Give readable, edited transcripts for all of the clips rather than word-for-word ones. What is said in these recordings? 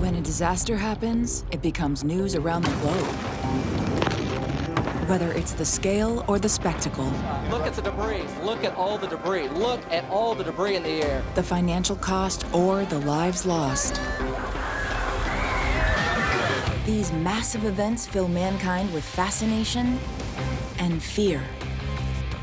When a disaster happens, it becomes news around the globe. Whether it's the scale or the spectacle. Look at the debris. Look at all the debris. Look at all the debris in the air. The financial cost or the lives lost. These massive events fill mankind with fascination and fear.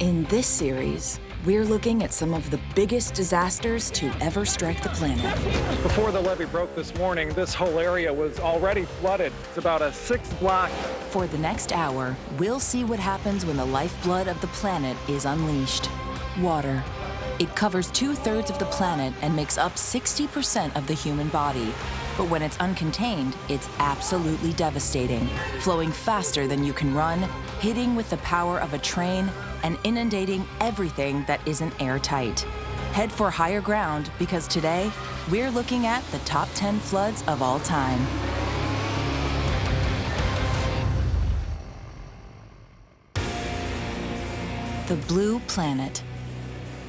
In this series, we're looking at some of the biggest disasters to ever strike the planet. Before the levee broke this morning, this whole area was already flooded. It's about a 6-block. For the next hour, we'll see what happens when the lifeblood of the planet is unleashed. Water. It covers 2/3 of the planet and makes up 60% of the human body. But when it's uncontained, it's absolutely devastating, flowing faster than you can run, hitting with the power of a train, and inundating everything that isn't airtight. Head for higher ground because today, we're looking at the top 10 floods of all time. The blue planet.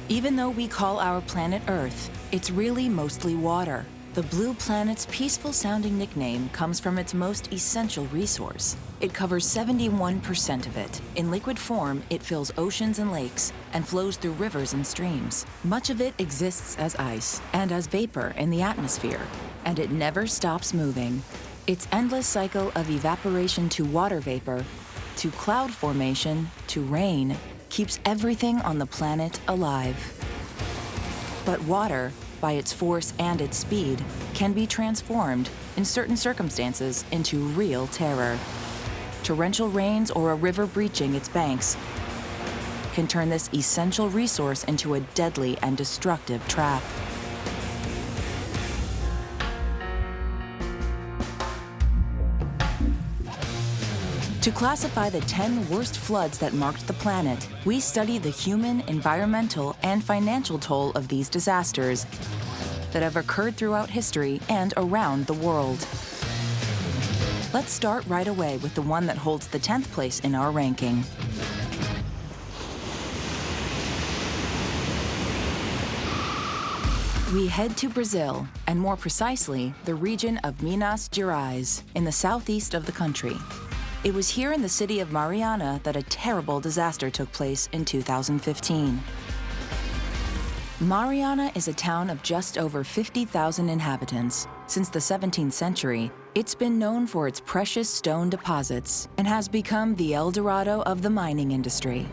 Even though we call our planet Earth, it's really mostly water. The blue planet's peaceful-sounding nickname comes from its most essential resource. It covers 71% of it. In liquid form, it fills oceans and lakes and flows through rivers and streams. Much of it exists as ice and as vapor in the atmosphere, and it never stops moving. Its endless cycle of evaporation to water vapor, to cloud formation, to rain, keeps everything on the planet alive. But water, by its force and its speed, can be transformed, in certain circumstances, into real terror. Torrential rains or a river breaching its banks can turn this essential resource into a deadly and destructive trap. To classify the 10 worst floods that marked the planet, we study the human, environmental, and financial toll of these disasters that have occurred throughout history and around the world. Let's start right away with the one that holds the 10th place in our ranking. We head to Brazil, and more precisely, the region of Minas Gerais, in the southeast of the country. It was here in the city of Mariana that a terrible disaster took place in 2015. Mariana is a town of just over 50,000 inhabitants. Since the 17th century, it's been known for its precious stone deposits and has become the El Dorado of the mining industry.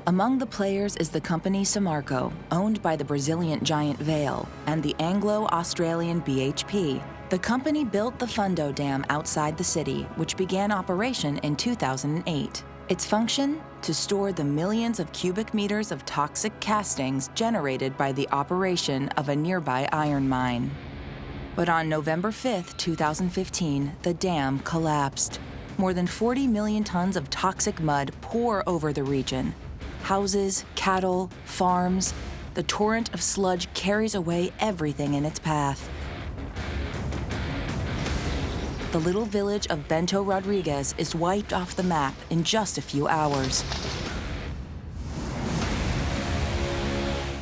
Among the players is the company Samarco, owned by the Brazilian giant Vale, and the Anglo-Australian BHP. The company built the Fundo Dam outside the city, which began operation in 2008. Its function? To store the millions of cubic meters of toxic castings generated by the operation of a nearby iron mine. But on November 5, 2015, the dam collapsed. More than 40 million tons of toxic mud pour over the region. Houses, cattle, farms. The torrent of sludge carries away everything in its path. The little village of Bento Rodrigues is wiped off the map in just a few hours.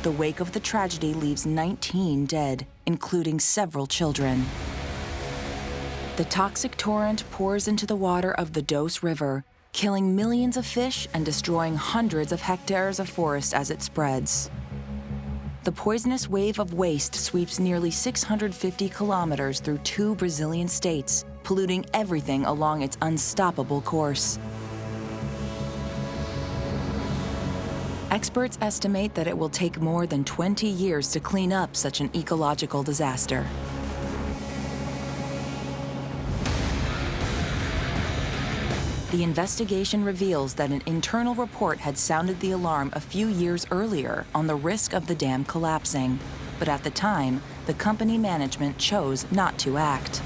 The wake of the tragedy leaves 19 dead, including several children. The toxic torrent pours into the water of the Doce River, killing millions of fish and destroying hundreds of hectares of forest as it spreads. The poisonous wave of waste sweeps nearly 650 kilometers through 2 Brazilian states, polluting everything along its unstoppable course. Experts estimate that it will take more than 20 years to clean up such an ecological disaster. The investigation reveals that an internal report had sounded the alarm a few years earlier on the risk of the dam collapsing, but at the time, the company management chose not to act.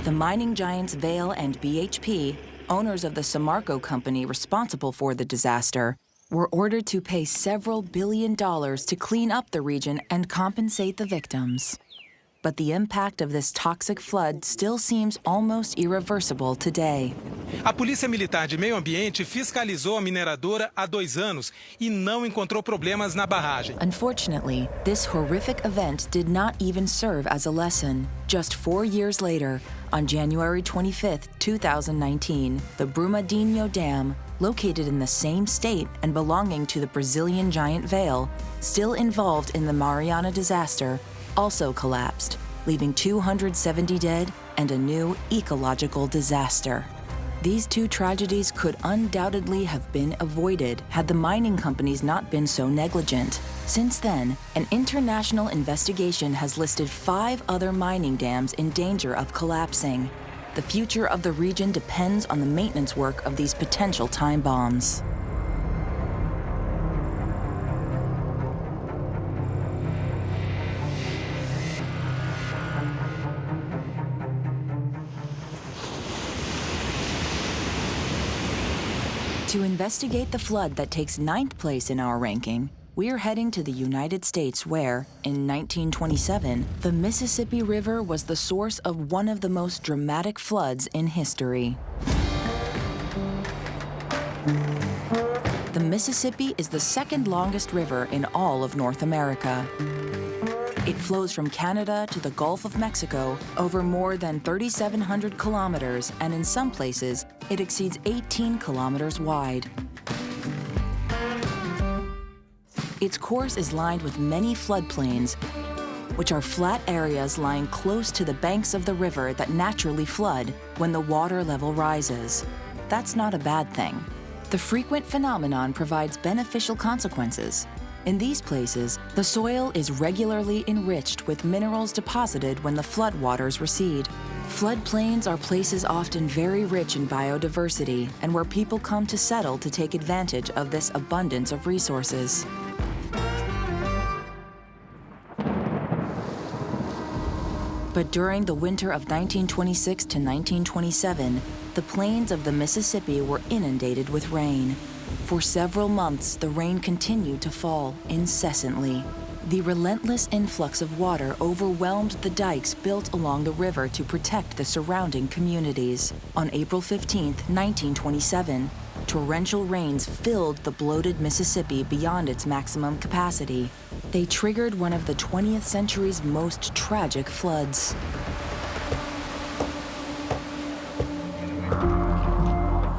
The mining giants Vale and BHP, owners of the Samarco company responsible for the disaster, were ordered to pay several $billions to clean up the region and compensate the victims. but the impact of this toxic flood still seems almost irreversible today. A Polícia Militar de Meio Ambiente fiscalizou a mineradora há 2 anos e não encontrou problemas na barragem. Unfortunately, this horrific event did not even serve as a lesson. Just 4 years later, on January 25, 2019, the Brumadinho Dam, located in the same state and belonging to the Brazilian giant Vale, still involved in the Mariana disaster, also collapsed, leaving 270 dead and a new ecological disaster. These 2 tragedies could undoubtedly have been avoided had the mining companies not been so negligent. Since then, an international investigation has listed 5 other mining dams in danger of collapsing. The future of the region depends on the maintenance work of these potential time bombs. To investigate the flood that takes 9th place in our ranking, we're heading to the United States where, in 1927, the Mississippi River was the source of one of the most dramatic floods in history. The Mississippi is the 2nd longest river in all of North America. It flows from Canada to the Gulf of Mexico over more than 3,700 kilometers, and in some places, it exceeds 18 kilometers wide. Its course is lined with many floodplains, which are flat areas lying close to the banks of the river that naturally flood when the water level rises. That's not a bad thing. The frequent phenomenon provides beneficial consequences. In these places, the soil is regularly enriched with minerals deposited when the floodwaters recede. Floodplains are places often very rich in biodiversity and where people come to settle to take advantage of this abundance of resources. But during the winter of 1926 to 1927, the plains of the Mississippi were inundated with rain. For several months, the rain continued to fall incessantly. The relentless influx of water overwhelmed the dikes built along the river to protect the surrounding communities. On April 15, 1927, torrential rains filled the bloated Mississippi beyond its maximum capacity. They triggered one of the 20th century's most tragic floods.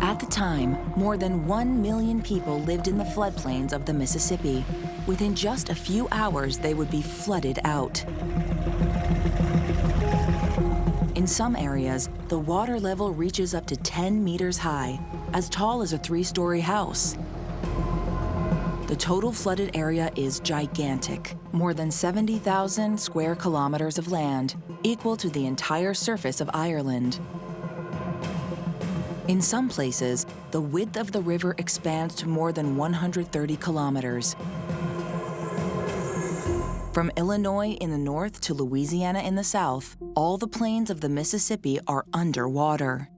At the time, more than 1 million people lived in the floodplains of the Mississippi. Within just a few hours, they would be flooded out. In some areas, the water level reaches up to 10 meters high, as tall as a 3-story house. The total flooded area is gigantic, more than 70,000 square kilometers of land, equal to the entire surface of Ireland. In some places, the width of the river expands to more than 130 kilometers. From Illinois in the north to Louisiana in the south, all the plains of the Mississippi are underwater.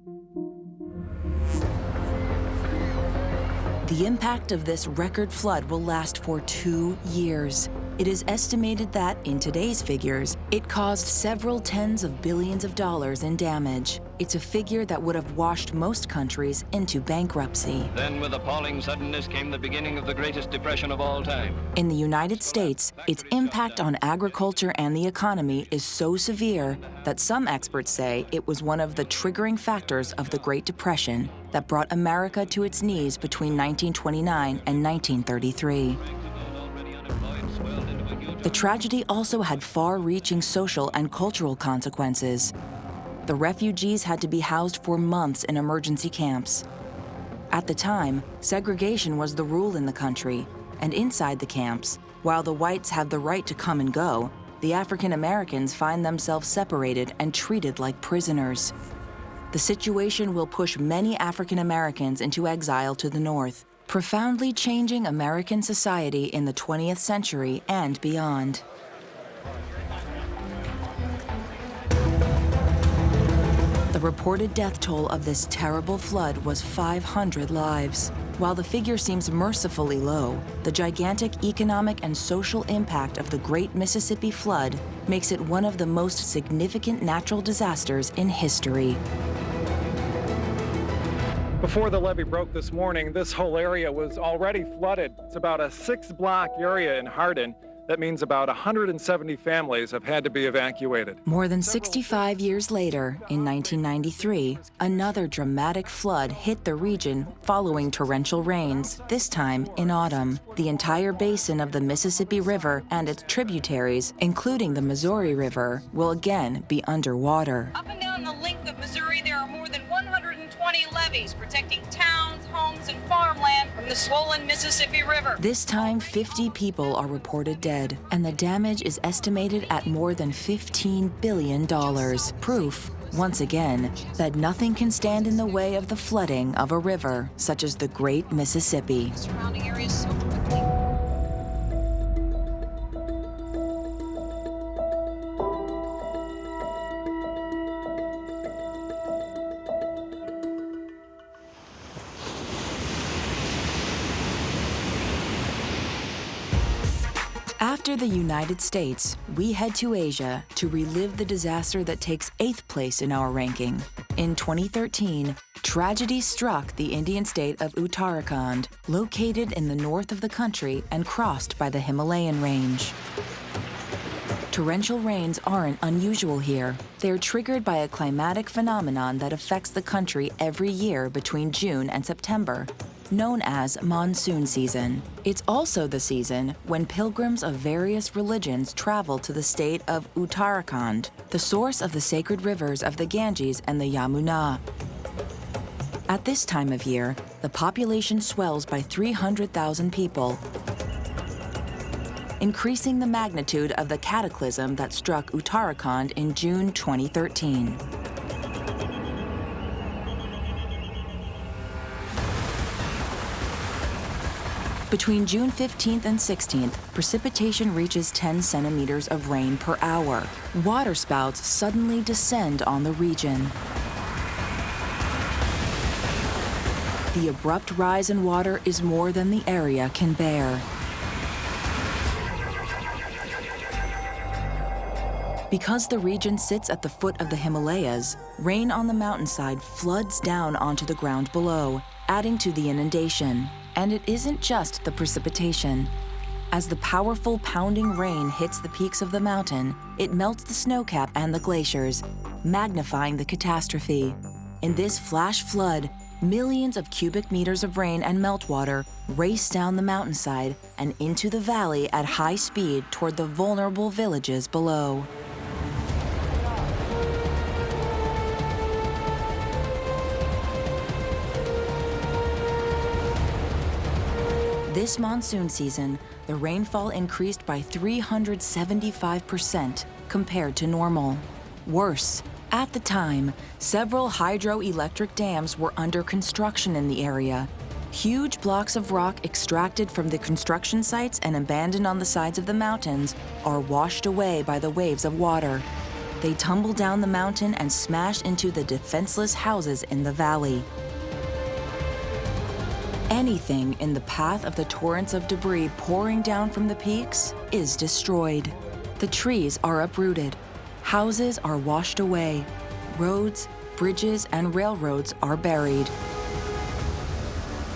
The impact of this record flood will last for 2 years. It is estimated that, in today's figures, it caused several tens of billions of dollars in damage. It's a figure that would have washed most countries into bankruptcy. Then, with appalling suddenness, came the beginning of the greatest depression of all time. In the United States, its impact on agriculture and the economy is so severe that some experts say it was one of the triggering factors of the Great Depression that brought America to its knees between 1929 and 1933. The tragedy also had far-reaching social and cultural consequences. The refugees had to be housed for months in emergency camps. At the time, segregation was the rule in the country, and inside the camps, while the whites have the right to come and go, the African Americans find themselves separated and treated like prisoners. The situation will push many African Americans into exile to the north, profoundly changing American society in the 20th century and beyond. The reported death toll of this terrible flood was 500 lives. While the figure seems mercifully low, the gigantic economic and social impact of the Great Mississippi Flood makes it one of the most significant natural disasters in history. Before the levee broke this morning, this whole area was already flooded. It's about a 6-block area in Hardin. That means about 170 families have had to be evacuated. More than 65 years later, in 1993, another dramatic flood hit the region following torrential rains, this time in autumn. The entire basin of the Mississippi River and its tributaries, including the Missouri River, will again be underwater. Up and down the length of Missouri, there are more than 120 levees protecting towns, homes, and farmland from the swollen Mississippi River. This time, 50 people are reported dead, and the damage is estimated at more than $15 billion. Proof, once again, that nothing can stand in the way of the flooding of a river such as the Great Mississippi. Surrounding areas so quickly. After the United States, we head to Asia to relive the disaster that takes 8th place in our ranking. In 2013, tragedy struck the Indian state of Uttarakhand, located in the north of the country and crossed by the Himalayan range. Torrential rains aren't unusual here. They're triggered by a climatic phenomenon that affects the country every year between June and September, known as monsoon season. It's also the season when pilgrims of various religions travel to the state of Uttarakhand, the source of the sacred rivers of the Ganges and the Yamuna. At this time of year, the population swells by 300,000 people, increasing the magnitude of the cataclysm that struck Uttarakhand in June 2013. Between June 15th and 16th, precipitation reaches 10 centimeters of rain per hour. Waterspouts suddenly descend on the region. The abrupt rise in water is more than the area can bear. Because the region sits at the foot of the Himalayas, rain on the mountainside floods down onto the ground below, adding to the inundation. And it isn't just the precipitation. As the powerful pounding rain hits the peaks of the mountain, it melts the snowcap and the glaciers, magnifying the catastrophe. In this flash flood, millions of cubic meters of rain and meltwater race down the mountainside and into the valley at high speed toward the vulnerable villages below. This monsoon season, the rainfall increased by 375% compared to normal. Worse, at the time, several hydroelectric dams were under construction in the area. Huge blocks of rock extracted from the construction sites and abandoned on the sides of the mountains are washed away by the waves of water. They tumble down the mountain and smash into the defenseless houses in the valley. Anything in the path of the torrents of debris pouring down from the peaks is destroyed. The trees are uprooted. Houses are washed away. Roads, bridges, and railroads are buried.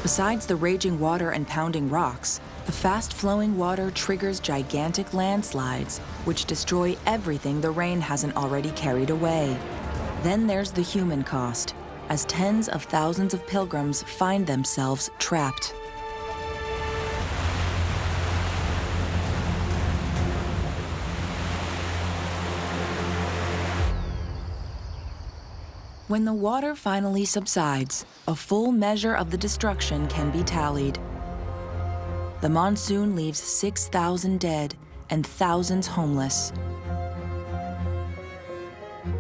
Besides the raging water and pounding rocks, the fast-flowing water triggers gigantic landslides, which destroy everything the rain hasn't already carried away. Then there's the human cost, as tens of thousands of pilgrims find themselves trapped. When the water finally subsides, a full measure of the destruction can be tallied. The monsoon leaves 6,000 dead and thousands homeless.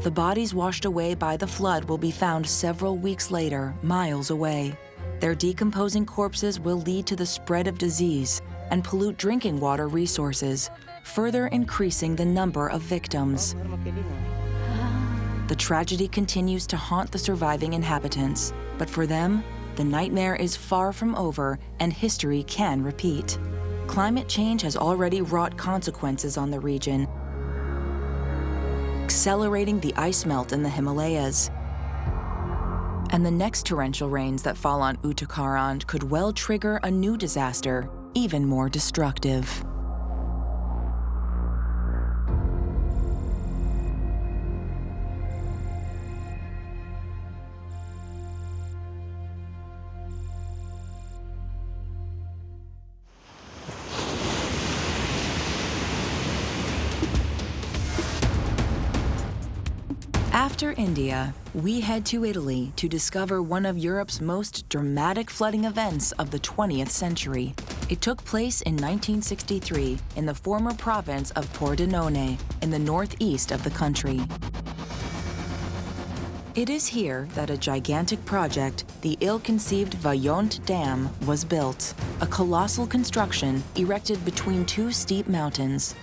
The bodies washed away by the flood will be found several weeks later, miles away. Their decomposing corpses will lead to the spread of disease and pollute drinking water resources, further increasing the number of victims. The tragedy continues to haunt the surviving inhabitants, but for them, the nightmare is far from over and history can repeat. Climate change has already wrought consequences on the region, accelerating the ice melt in the Himalayas. And the next torrential rains that fall on Uttarakhand could well trigger a new disaster, even more destructive. After India, we head to Italy to discover one of Europe's most dramatic flooding events of the 20th century. It took place in 1963 in the former province of Pordenone in the northeast of the country. It is here that a gigantic project, the ill-conceived Vajont Dam, was built, a colossal construction erected between two steep mountains.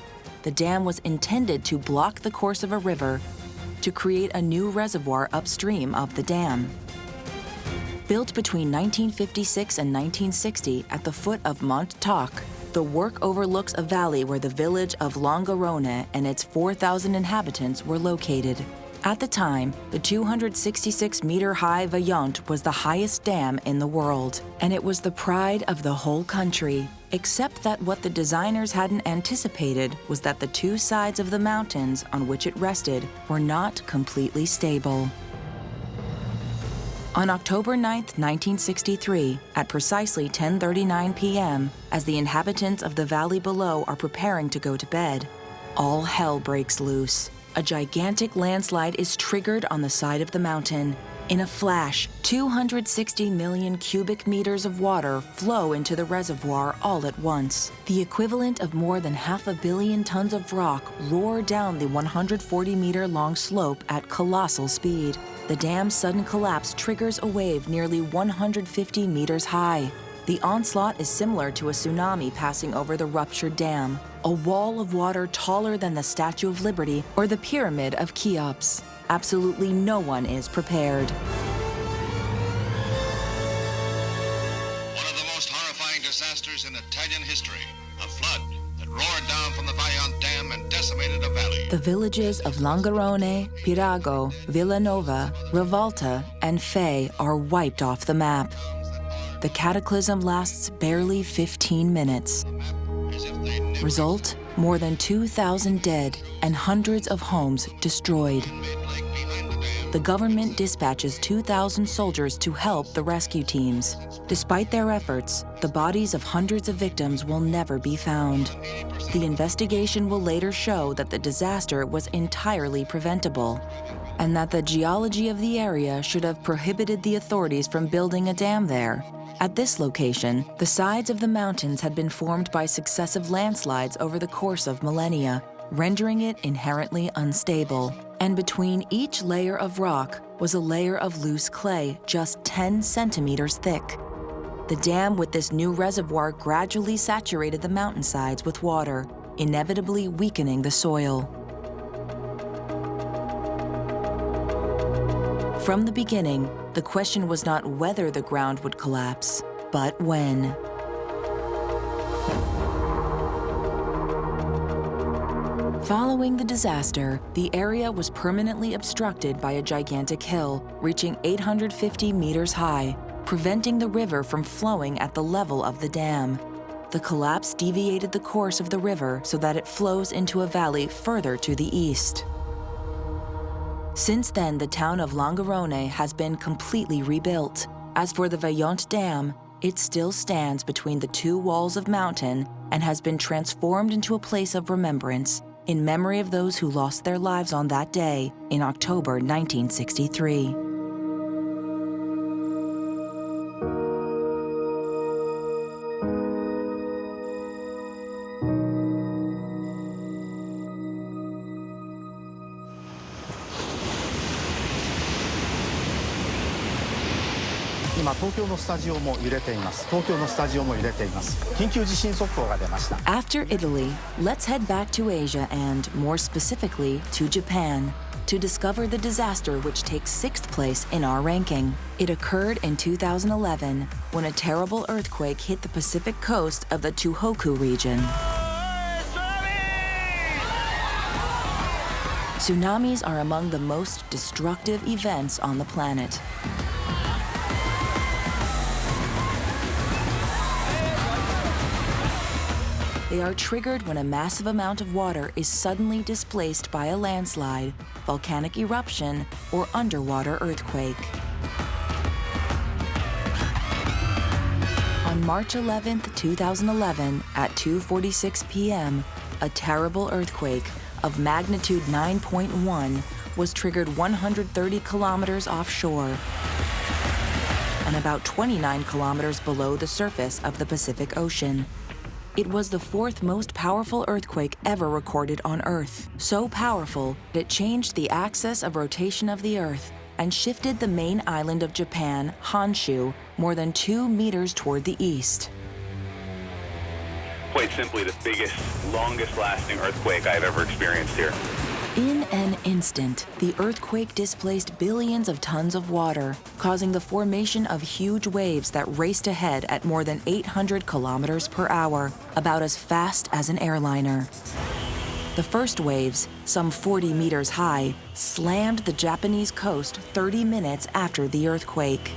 The dam was intended to block the course of a river to create a new reservoir upstream of the dam. Built between 1956 and 1960 at the foot of Mont Toc, the work overlooks a valley where the village of Longarone and its 4,000 inhabitants were located. At the time, the 266-meter-high Vajont was the highest dam in the world, and it was the pride of the whole country, except that what the designers hadn't anticipated was that the two sides of the mountains on which it rested were not completely stable. On October 9, 1963, at precisely 10:39 p.m., as the inhabitants of the valley below are preparing to go to bed, all hell breaks loose. A gigantic landslide is triggered on the side of the mountain. In a flash, 260 million cubic meters of water flow into the reservoir all at once. The equivalent of more than 500 million tons of rock roar down the 140-meter-long slope at colossal speed. The dam's sudden collapse triggers a wave nearly 150 meters high. The onslaught is similar to a tsunami passing over the ruptured dam, a wall of water taller than the Statue of Liberty or the Pyramid of Cheops. Absolutely no one is prepared. One of the most horrifying disasters in Italian history, a flood that roared down from the Vajont Dam and decimated a valley. The villages of Longarone, Pirago, Villanova, Rivalta, and Fay are wiped off the map. The cataclysm lasts barely 15 minutes. Result, more than 2,000 dead and hundreds of homes destroyed. The government dispatches 2,000 soldiers to help the rescue teams. Despite their efforts, the bodies of hundreds of victims will never be found. The investigation will later show that the disaster was entirely preventable, and that the geology of the area should have prohibited the authorities from building a dam there. At this location, the sides of the mountains had been formed by successive landslides over the course of millennia, rendering it inherently unstable. And between each layer of rock was a layer of loose clay just 10 centimeters thick. The dam with this new reservoir gradually saturated the mountainsides with water, inevitably weakening the soil. From the beginning, the question was not whether the ground would collapse, but when. Following the disaster, the area was permanently obstructed by a gigantic hill, reaching 850 meters high, preventing the river from flowing at the level of the dam. The collapse deviated the course of the river so that it flows into a valley further to the east. Since then, the town of Longarone has been completely rebuilt. As for the Vajont Dam, it still stands between the two walls of mountain and has been transformed into a place of remembrance in memory of those who lost their lives on that day in October 1963. After Italy, let's head back to Asia and, more specifically, to Japan. to discover the disaster which takes 6th place in our ranking. It occurred in 2011 when a terrible earthquake hit the Pacific coast of the Tohoku region. Tsunamis are among the most destructive events on the planet. They are triggered when a massive amount of water is suddenly displaced by a landslide, volcanic eruption, or underwater earthquake. On March 11, 2011, at 2:46 p.m., a terrible earthquake of magnitude 9.1 was triggered 130 kilometers offshore and about 29 kilometers below the surface of the Pacific Ocean. It was the 4th most powerful earthquake ever recorded on Earth. So powerful that it changed the axis of rotation of the Earth and shifted the main island of Japan, Honshu, more than 2 meters toward the east. Quite simply, the biggest, longest-lasting earthquake I've ever experienced here. In an instant, the earthquake displaced billions of tons of water, causing the formation of huge waves that raced ahead at more than 800 kilometers per hour, about as fast as an airliner. The first waves, some 40 meters high, slammed the Japanese coast 30 minutes after the earthquake.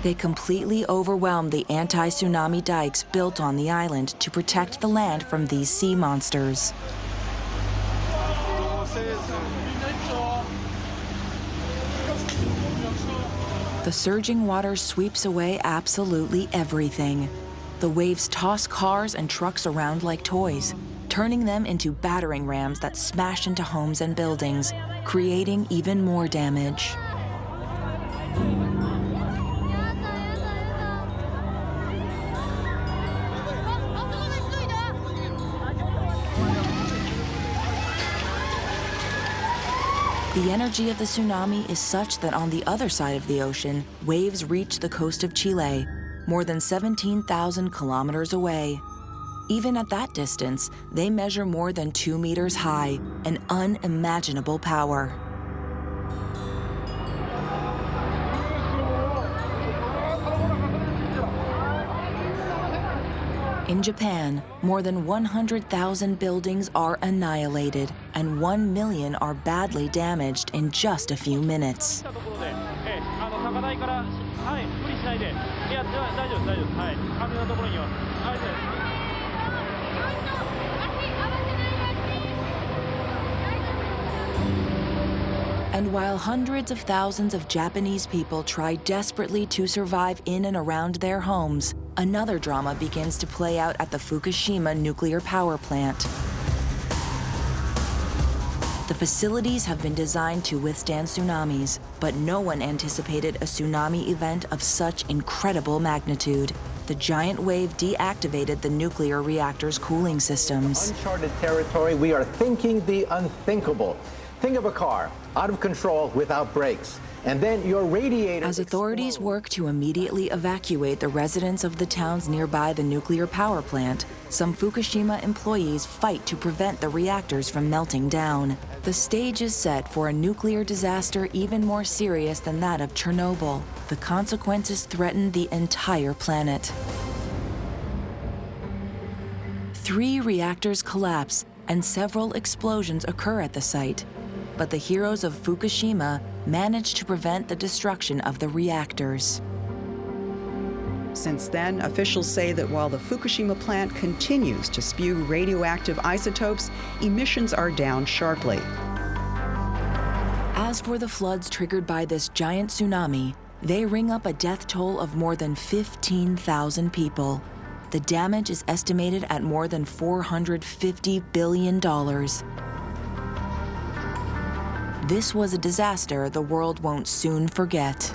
They completely overwhelmed the anti-tsunami dikes built on the island to protect the land from these sea monsters. The surging water sweeps away absolutely everything. The waves toss cars and trucks around like toys, turning them into battering rams that smash into homes and buildings, creating even more damage. The energy of the tsunami is such that on the other side of the ocean, waves reach the coast of Chile, more than 17,000 kilometers away. Even at that distance, they measure more than 2 meters high, an unimaginable power. In Japan, more than 100,000 buildings are annihilated, and 1 million are badly damaged in just a few minutes. And while hundreds of thousands of Japanese people try desperately to survive in and around their homes, another drama begins to play out at the Fukushima nuclear power plant. The facilities have been designed to withstand tsunamis, but no one anticipated a tsunami event of such incredible magnitude. The giant wave deactivated the nuclear reactor's cooling systems. Uncharted territory, we are thinking the unthinkable. Think of a car, out of control, without brakes. And then your radiator. As authorities work to immediately evacuate the residents of the towns nearby the nuclear power plant, some Fukushima employees fight to prevent the reactors from melting down. The stage is set for a nuclear disaster even more serious than that of Chernobyl. The consequences threaten the entire planet. 3 reactors collapse and several explosions occur at the site. But the heroes of Fukushima managed to prevent the destruction of the reactors. Since then, officials say that while the Fukushima plant continues to spew radioactive isotopes, emissions are down sharply. As for the floods triggered by this giant tsunami, they ring up a death toll of more than 15,000 people. The damage is estimated at more than $450 billion. This was a disaster the world won't soon forget.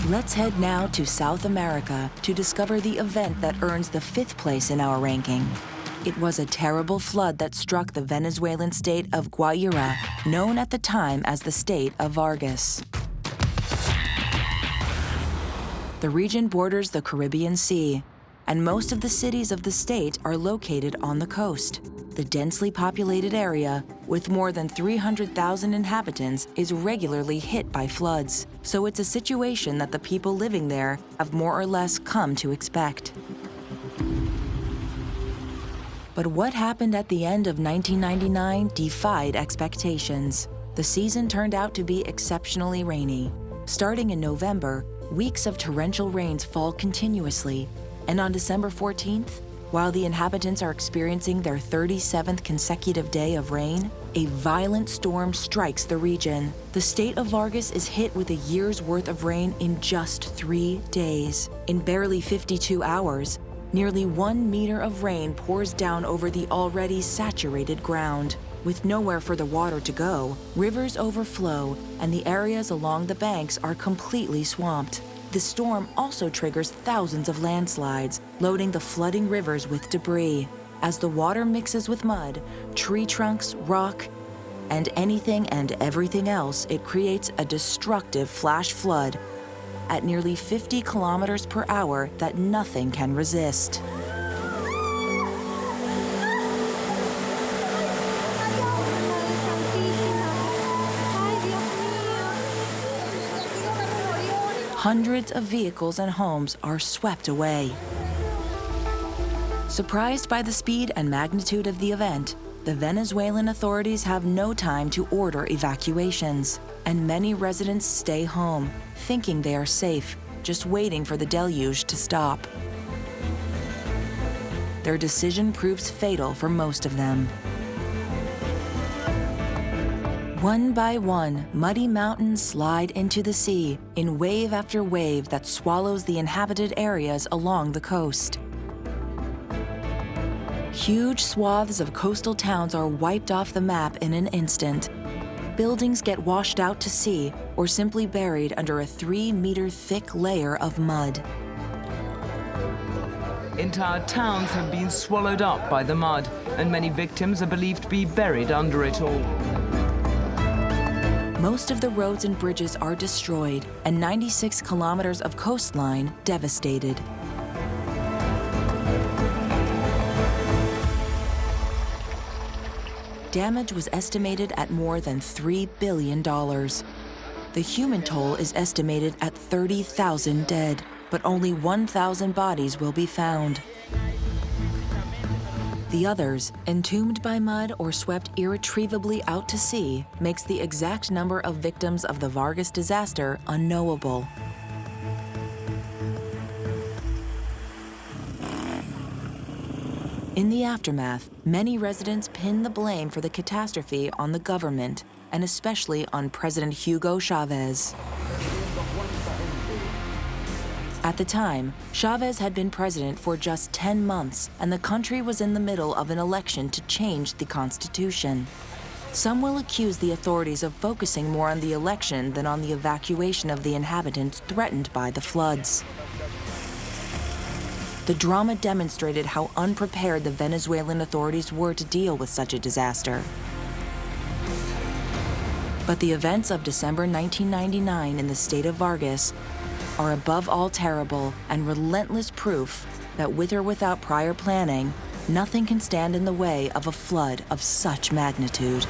Let's head now to South America to discover the event that earns the 5th place in our ranking. It was a terrible flood that struck the Venezuelan state of Guaira, known at the time as the state of Vargas. The region borders the Caribbean Sea, and most of the cities of the state are located on the coast. The densely populated area, with more than 300,000 inhabitants, is regularly hit by floods. So it's a situation that the people living there have more or less come to expect. But what happened at the end of 1999 defied expectations. The season turned out to be exceptionally rainy. Starting in November, weeks of torrential rains fall continuously, and on December 14th, while the inhabitants are experiencing their 37th consecutive day of rain, a violent storm strikes the region. The state of Vargas is hit with a year's worth of rain in just 3 days. In barely 52 hours, nearly 1 meter of rain pours down over the already saturated ground. With nowhere for the water to go, rivers overflow, and the areas along the banks are completely swamped. The storm also triggers thousands of landslides, loading the flooding rivers with debris. As the water mixes with mud, tree trunks, rock, and anything and everything else, it creates a destructive flash flood at nearly 50 kilometers per hour that nothing can resist. Hundreds of vehicles and homes are swept away. Surprised by the speed and magnitude of the event, the Venezuelan authorities have no time to order evacuations, and many residents stay home, thinking they are safe, just waiting for the deluge to stop. Their decision proves fatal for most of them. One by one, muddy mountains slide into the sea in wave after wave that swallows the inhabited areas along the coast. Huge swaths of coastal towns are wiped off the map in an instant. Buildings get washed out to sea or simply buried under a 3-meter thick layer of mud. Entire towns have been swallowed up by the mud, and many victims are believed to be buried under it all. Most of the roads and bridges are destroyed, and 96 kilometers of coastline devastated. Damage was estimated at more than $3 billion. The human toll is estimated at 30,000 dead, but only 1,000 bodies will be found. The others, entombed by mud or swept irretrievably out to sea, makes the exact number of victims of the Vargas disaster unknowable. In the aftermath, many residents pin the blame for the catastrophe on the government, and especially on President Hugo Chavez. At the time, Chavez had been president for just 10 months, and the country was in the middle of an election to change the constitution. Some will accuse the authorities of focusing more on the election than on the evacuation of the inhabitants threatened by the floods. The drama demonstrated how unprepared the Venezuelan authorities were to deal with such a disaster. But the events of December 1999 in the state of Vargas are above all terrible and relentless proof that with or without prior planning, nothing can stand in the way of a flood of such magnitude.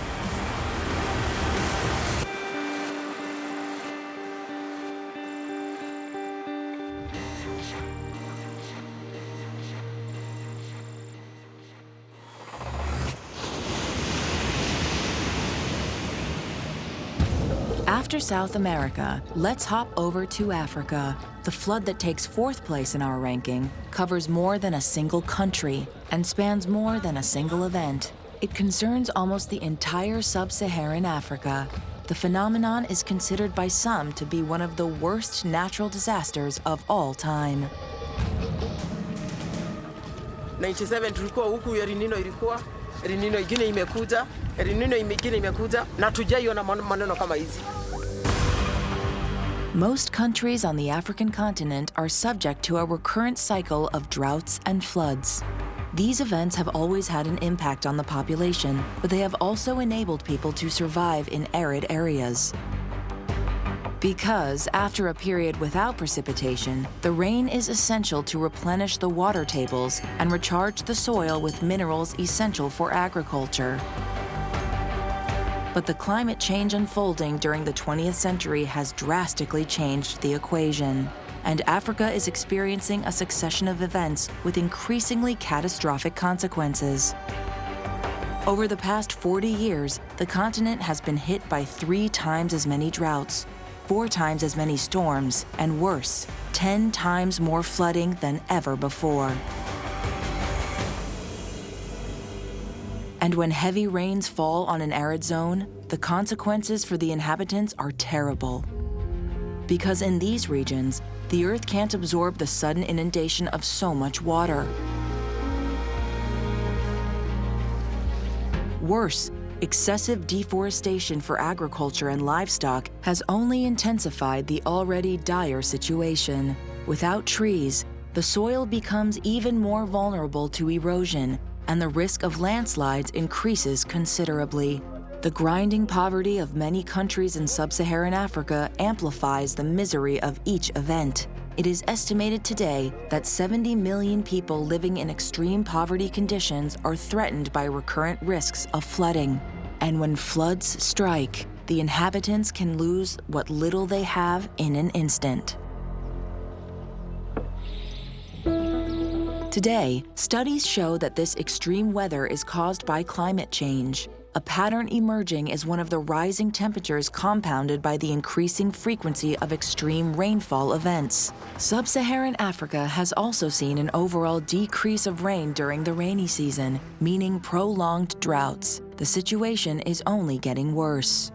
After South America, let's hop over to Africa. The flood that takes 4th place in our ranking covers more than a single country and spans more than a single event. It concerns almost the entire sub-Saharan Africa. The phenomenon is considered by some to be one of the worst natural disasters of all time. 97 tulikuwa huku ya Rinino ilikuwa, Rinino ingine imekuja, Rinino ingine imekuja, na tujaiona maneno kama hizi. Most countries on the African continent are subject to a recurrent cycle of droughts and floods. These events have always had an impact on the population, but they have also enabled people to survive in arid areas. Because, after a period without precipitation, the rain is essential to replenish the water tables and recharge the soil with minerals essential for agriculture. But the climate change unfolding during the 20th century has drastically changed the equation, and Africa is experiencing a succession of events with increasingly catastrophic consequences. Over the past 40 years, the continent has been hit by 3 times as many droughts, 4 times as many storms, and worse, 10 times more flooding than ever before. And when heavy rains fall on an arid zone, the consequences for the inhabitants are terrible. Because in these regions, the earth can't absorb the sudden inundation of so much water. Worse, excessive deforestation for agriculture and livestock has only intensified the already dire situation. Without trees, the soil becomes even more vulnerable to erosion, and the risk of landslides increases considerably. The grinding poverty of many countries in sub-Saharan Africa amplifies the misery of each event. It is estimated today that 70 million people living in extreme poverty conditions are threatened by recurrent risks of flooding. And when floods strike, the inhabitants can lose what little they have in an instant. Today, studies show that this extreme weather is caused by climate change. A pattern emerging is one of the rising temperatures compounded by the increasing frequency of extreme rainfall events. Sub-Saharan Africa has also seen an overall decrease of rain during the rainy season, meaning prolonged droughts. The situation is only getting worse.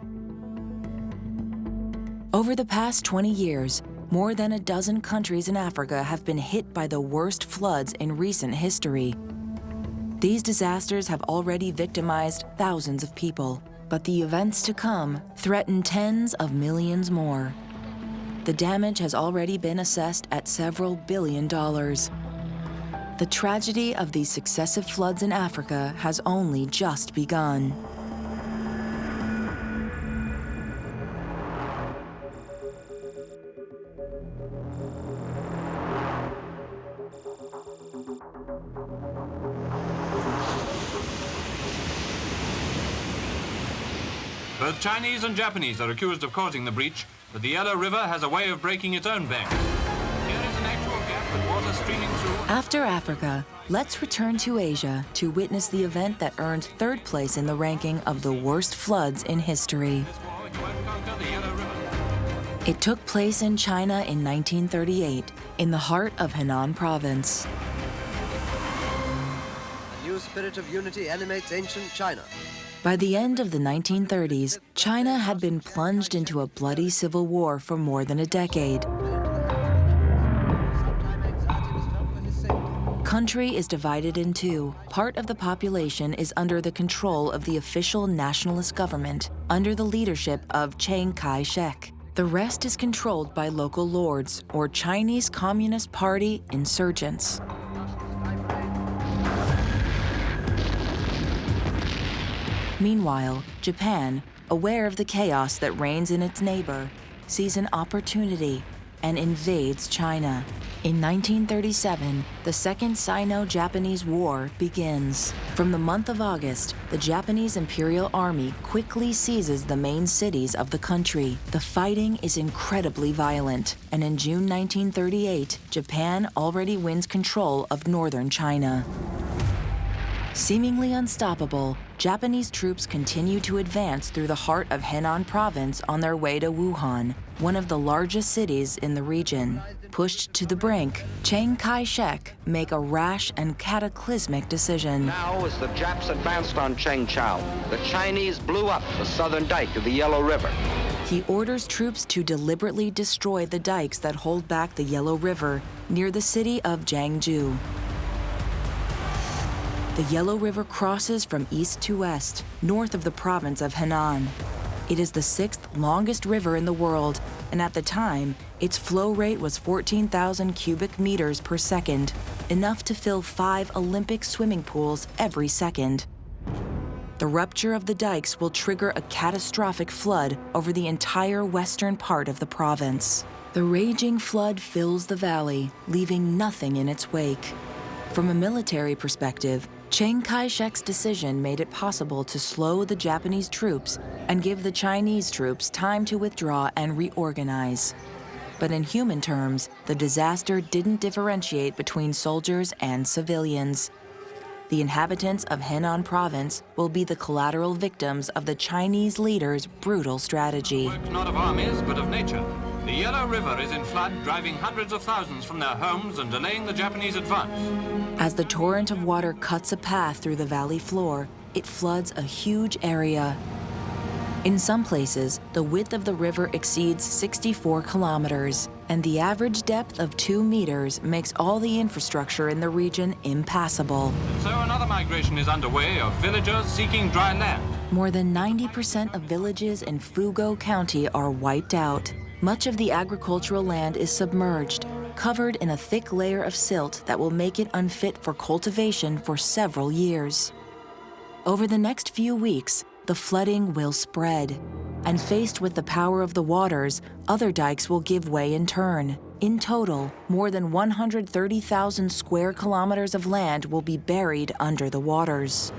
Over the past 20 years, more than a dozen countries in Africa have been hit by the worst floods in recent history. These disasters have already victimized thousands of people, but the events to come threaten tens of millions more. The damage has already been assessed at several $billion. The tragedy of these successive floods in Africa has only just begun. Both Chinese and Japanese are accused of causing the breach, but the Yellow River has a way of breaking its own banks. Here is an actual gap with water streaming through. After Africa, let's return to Asia to witness the event that earned 3rd place in the ranking of the worst floods in history. It took place in China in 1938, in the heart of Henan province. A new spirit of unity animates ancient China. By the end of the 1930s, China had been plunged into a bloody civil war for more than a decade. Country is divided in two. Part of the population is under the control of the official nationalist government, under the leadership of Chiang Kai-shek. The rest is controlled by local lords, or Chinese Communist Party insurgents. Meanwhile, Japan, aware of the chaos that reigns in its neighbor, sees an opportunity and invades China. In 1937, the Second Sino-Japanese War begins. From the month of August, the Japanese Imperial Army quickly seizes the main cities of the country. The fighting is incredibly violent, and in June 1938, Japan already wins control of northern China. Seemingly unstoppable, Japanese troops continue to advance through the heart of Henan province on their way to Wuhan, one of the largest cities in the region. Pushed to the brink, Chiang Kai-shek make a rash and cataclysmic decision. Now, as the Japs advanced on Chengchao, the Chinese blew up the southern dike of the Yellow River. He orders troops to deliberately destroy the dikes that hold back the Yellow River near the city of Jiangsu. The Yellow River crosses from east to west, north of the province of Henan. It is the 6th longest river in the world and at the time, its flow rate was 14,000 cubic meters per second, enough to fill 5 Olympic swimming pools every second. The rupture of the dikes will trigger a catastrophic flood over the entire western part of the province. The raging flood fills the valley, leaving nothing in its wake. From a military perspective, Chiang Kai-shek's decision made it possible to slow the Japanese troops and give the Chinese troops time to withdraw and reorganize. But in human terms, the disaster didn't differentiate between soldiers and civilians. The inhabitants of Henan province will be the collateral victims of the Chinese leaders' brutal strategy. Work not of armies, but of nature. The Yellow River is in flood, driving hundreds of thousands from their homes and delaying the Japanese advance. As the torrent of water cuts a path through the valley floor, it floods a huge area. In some places, the width of the river exceeds 64 kilometers, and the average depth of 2 meters makes all the infrastructure in the region impassable. So another migration is underway of villagers seeking dry land. More than 90% of villages in Fugo County are wiped out. Much of the agricultural land is submerged, covered in a thick layer of silt that will make it unfit for cultivation for several years. Over the next few weeks, the flooding will spread, and faced with the power of the waters, other dikes will give way in turn. In total, more than 130,000 square kilometers of land will be buried under the waters.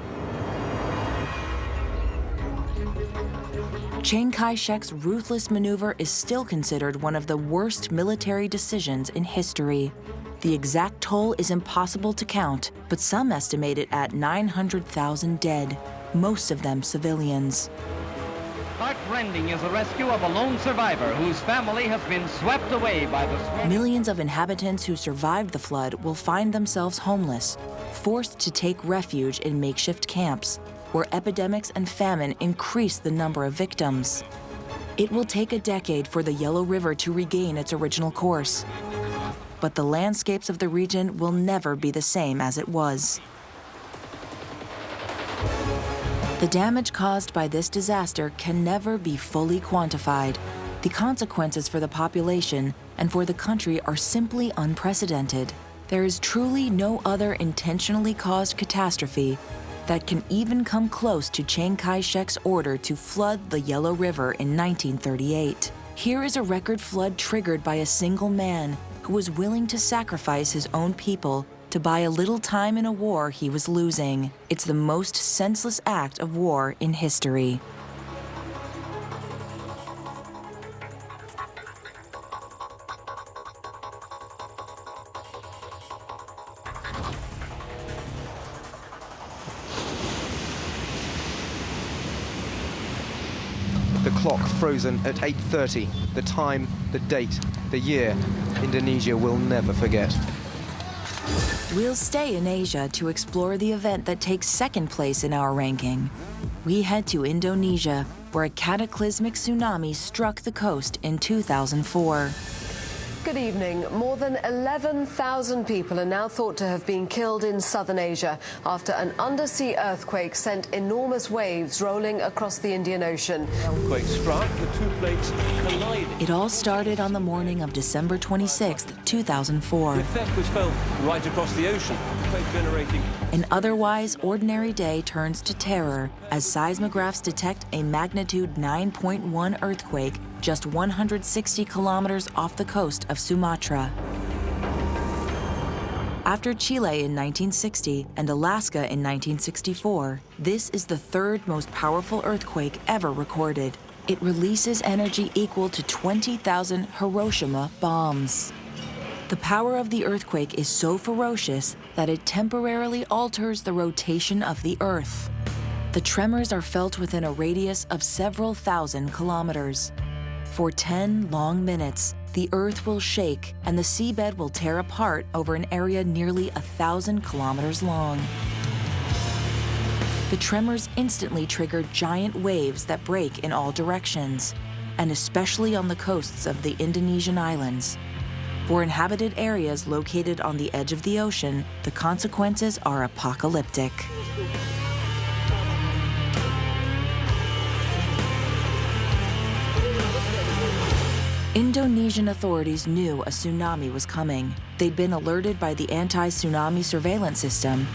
Chiang Kai-shek's ruthless maneuver is still considered one of the worst military decisions in history. The exact toll is impossible to count, but some estimate it at 900,000 dead, most of them civilians. Heartrending is the rescue of a lone survivor whose family has been swept away by the... Millions of inhabitants who survived the flood will find themselves homeless, forced to take refuge in makeshift camps, where epidemics and famine increase the number of victims. It will take a decade for the Yellow River to regain its original course. But the landscapes of the region will never be the same as it was. The damage caused by this disaster can never be fully quantified. The consequences for the population and for the country are simply unprecedented. There is truly no other intentionally caused catastrophe that can even come close to Chiang Kai-shek's order to flood the Yellow River in 1938. Here is a record flood triggered by a single man who was willing to sacrifice his own people to buy a little time in a war he was losing. It's the most senseless act of war in history. The clock frozen at 8:30. The time, the date, the year. Indonesia will never forget. We'll stay in Asia to explore the event that takes second place in our ranking. We head to Indonesia, where a cataclysmic tsunami struck the coast in 2004. Good evening. More than 11,000 people are now thought to have been killed in southern Asia after an undersea earthquake sent enormous waves rolling across the Indian Ocean. Earthquake struck, the two plates collided. It all started on the morning of December 26, 2004. The effect was felt right across the ocean, generating... An otherwise ordinary day turns to terror as seismographs detect a magnitude 9.1 earthquake just 160 kilometers off the coast of Sumatra. After Chile in 1960 and Alaska in 1964, this is the third most powerful earthquake ever recorded. It releases energy equal to 20,000 Hiroshima bombs. The power of the earthquake is so ferocious that it temporarily alters the rotation of the Earth. The tremors are felt within a radius of several thousand kilometers. For 10 long minutes, the Earth will shake and the seabed will tear apart over an area nearly 1,000 kilometers long. The tremors instantly trigger giant waves that break in all directions, and especially on the coasts of the Indonesian islands. For inhabited areas located on the edge of the ocean, the consequences are apocalyptic. Indonesian authorities knew a tsunami was coming. They'd been alerted by the anti-tsunami surveillance system,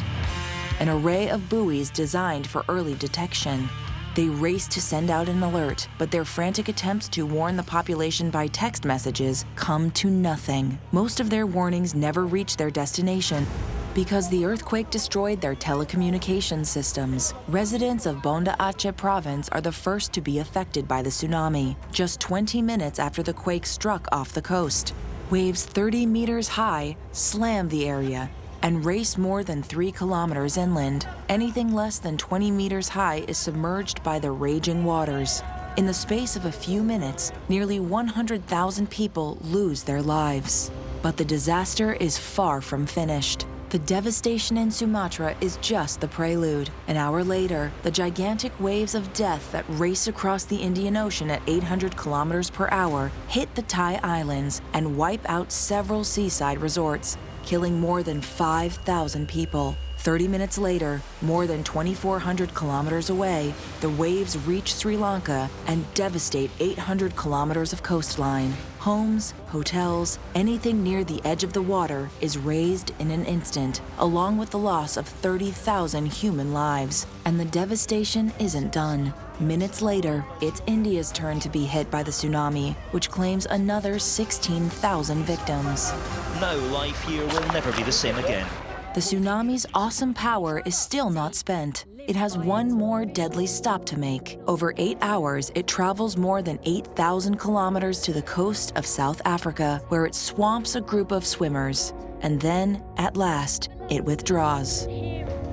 an array of buoys designed for early detection. They raced to send out an alert, but their frantic attempts to warn the population by text messages come to nothing. Most of their warnings never reach their destination because the earthquake destroyed their telecommunications systems. Residents of Banda Aceh province are the first to be affected by the tsunami, just 20 minutes after the quake struck off the coast. Waves 30 meters high slam the area and race more than 3 kilometers inland. Anything less than 20 meters high is submerged by the raging waters. In the space of a few minutes, nearly 100,000 people lose their lives. But the disaster is far from finished. The devastation in Sumatra is just the prelude. An hour later, the gigantic waves of death that race across the Indian Ocean at 800 kilometers per hour hit the Thai islands and wipe out several seaside resorts, killing more than 5,000 people. 30 minutes later, more than 2,400 kilometers away, the waves reach Sri Lanka and devastate 800 kilometers of coastline. Homes, hotels, anything near the edge of the water is razed in an instant, along with the loss of 30,000 human lives. And the devastation isn't done. Minutes later, it's India's turn to be hit by the tsunami, which claims another 16,000 victims. No life here will never be the same again. The tsunami's awesome power is still not spent. It has one more deadly stop to make. Over 8 hours, it travels more than 8,000 kilometers to the coast of South Africa, where it swamps a group of swimmers. And then, at last, it withdraws.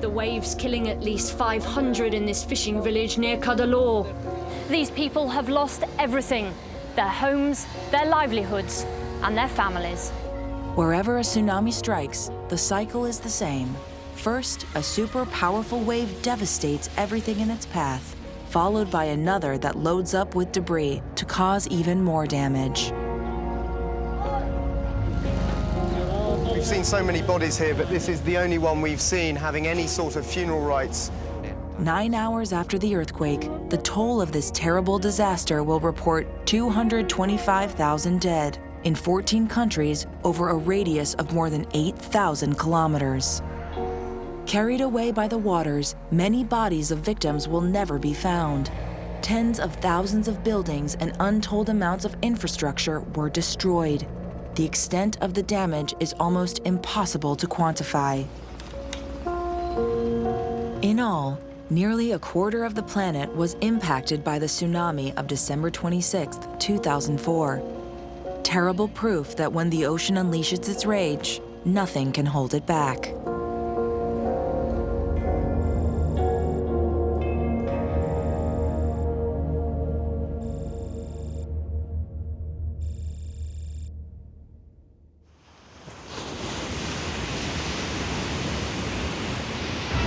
The waves killing at least 500 in this fishing village near Cuddalore. These people have lost everything: their homes, their livelihoods, and their families. Wherever a tsunami strikes, the cycle is the same. First, a super powerful wave devastates everything in its path, followed by another that loads up with debris to cause even more damage. We've seen so many bodies here, but this is the only one we've seen having any sort of funeral rites. 9 hours after the earthquake, the toll of this terrible disaster will report 225,000 dead in 14 countries over a radius of more than 8,000 kilometers. Carried away by the waters, many bodies of victims will never be found. Tens of thousands of buildings and untold amounts of infrastructure were destroyed. The extent of the damage is almost impossible to quantify. In all, nearly a quarter of the planet was impacted by the tsunami of December 26, 2004. Terrible proof that when the ocean unleashes its rage, nothing can hold it back.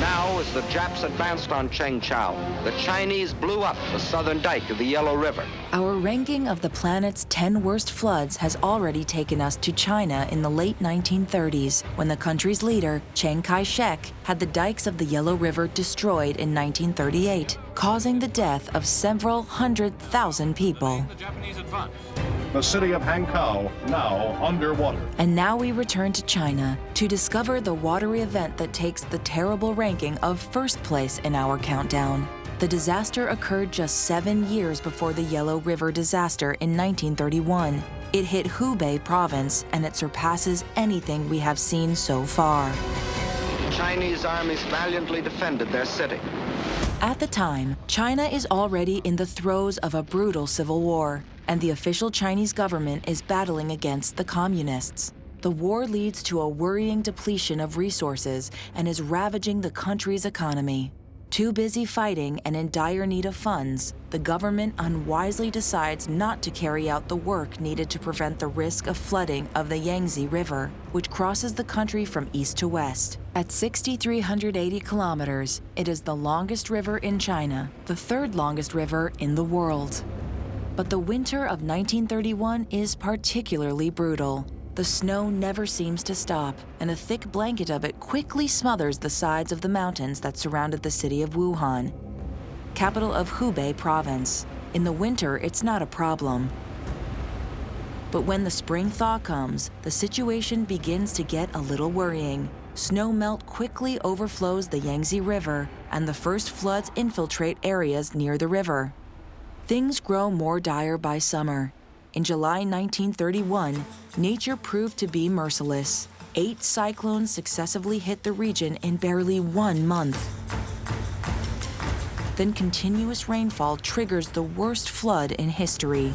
Now, as the Japs advanced on Chengchao, the Chinese blew up the southern dike of the Yellow River. Our ranking of the planet's 10 worst floods has already taken us to China in the late 1930s, when the country's leader, Chiang Kai-shek, had the dikes of the Yellow River destroyed in 1938, causing the death of several 100,000 people. The Japanese advance. The city of Hankou now underwater. And now we return to China to discover the watery event that takes the terrible ranking of first place in our countdown. The disaster occurred just 7 years before the Yellow River disaster in 1931. It hit Hubei province, and it surpasses anything we have seen so far. The Chinese armies valiantly defended their city. At the time, China is already in the throes of a brutal civil war, and the official Chinese government is battling against the communists. The war leads to a worrying depletion of resources and is ravaging the country's economy. Too busy fighting and in dire need of funds, the government unwisely decides not to carry out the work needed to prevent the risk of flooding of the Yangtze River, which crosses the country from east to west. At 6,380 kilometers, it is the longest river in China, the third longest river in the world. But the winter of 1931 is particularly brutal. The snow never seems to stop, and a thick blanket of it quickly smothers the sides of the mountains that surrounded the city of Wuhan, capital of Hubei province. In the winter, it's not a problem. But when the spring thaw comes, the situation begins to get a little worrying. Snow melt quickly overflows the Yangtze River, and the first floods infiltrate areas near the river. Things grow more dire by summer. In July 1931, nature proved to be merciless. 8 cyclones successively hit the region in barely 1 month. Then continuous rainfall triggers the worst flood in history.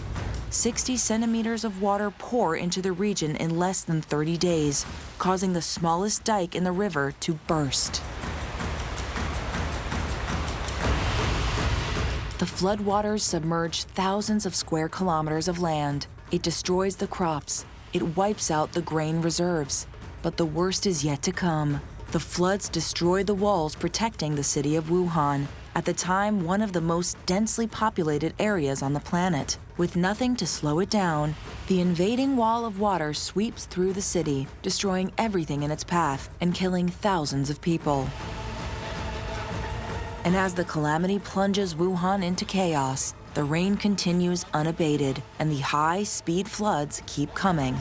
60 centimeters of water pour into the region in less than 30 days, causing the smallest dike in the river to burst. The floodwaters submerge thousands of square kilometers of land. It destroys the crops. It wipes out the grain reserves. But the worst is yet to come. The floods destroy the walls protecting the city of Wuhan, at the time one of the most densely populated areas on the planet. With nothing to slow it down, the invading wall of water sweeps through the city, destroying everything in its path and killing thousands of people. And as the calamity plunges Wuhan into chaos, the rain continues unabated, and the high-speed floods keep coming.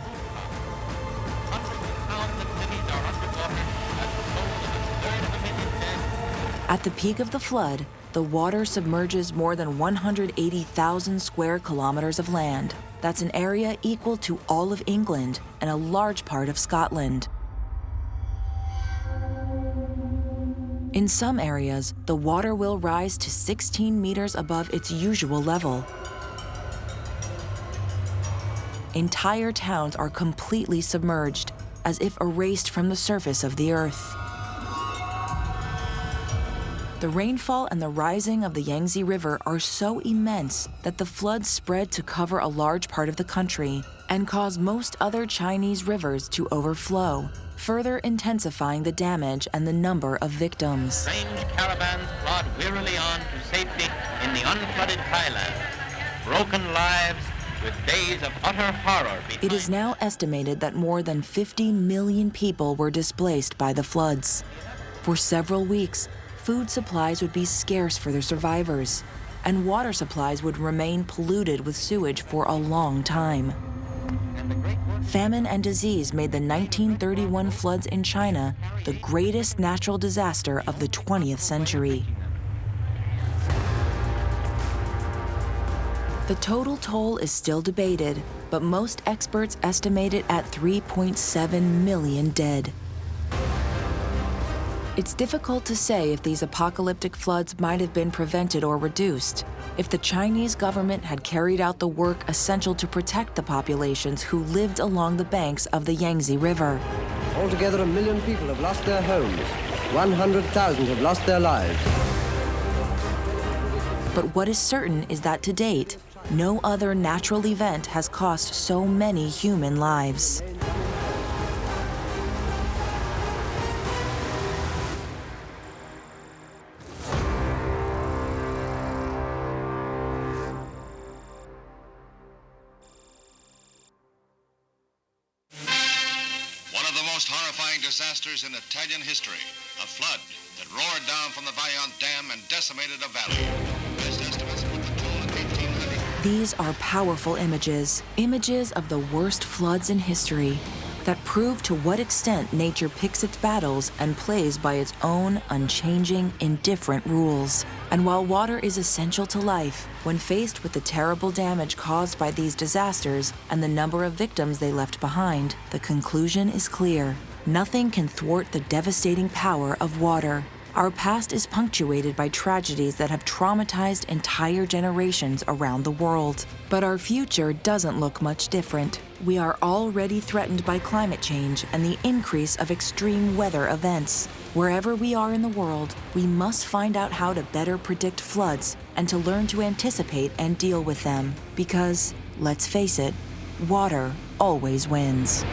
At the peak of the flood, the water submerges more than 180,000 square kilometers of land. That's an area equal to all of England and a large part of Scotland. In some areas, the water will rise to 16 meters above its usual level. Entire towns are completely submerged, as if erased from the surface of the earth. The rainfall and the rising of the Yangtze River are so immense that the floods spread to cover a large part of the country and cause most other Chinese rivers to overflow, further intensifying the damage and the number of victims. Strange caravans plod wearily on to safety in the unflooded highlands. Broken lives with days of utter horror. It is now estimated that more than 50 million people were displaced by the floods. For several weeks, food supplies would be scarce for the survivors, and water supplies would remain polluted with sewage for a long time. Famine and disease made the 1931 floods in China the greatest natural disaster of the 20th century. The total toll is still debated, but most experts estimate it at 3.7 million dead. It's difficult to say if these apocalyptic floods might have been prevented or reduced, if the Chinese government had carried out the work essential to protect the populations who lived along the banks of the Yangtze River. Altogether, 1 million people have lost their homes. 100,000 have lost their lives. But what is certain is that to date, no other natural event has cost so many human lives. Disasters in Italian history. A flood that roared down from the Vaillant Dam and decimated a valley. Best estimates put the toll at 1,800. These are powerful images of the worst floods in history that prove to what extent nature picks its battles and plays by its own unchanging, indifferent rules. And while water is essential to life, when faced with the terrible damage caused by these disasters and the number of victims they left behind, the conclusion is clear. Nothing can thwart the devastating power of water. Our past is punctuated by tragedies that have traumatized entire generations around the world. But our future doesn't look much different. We are already threatened by climate change and the increase of extreme weather events. Wherever we are in the world, we must find out how to better predict floods and to learn to anticipate and deal with them. Because, let's face it, water always wins.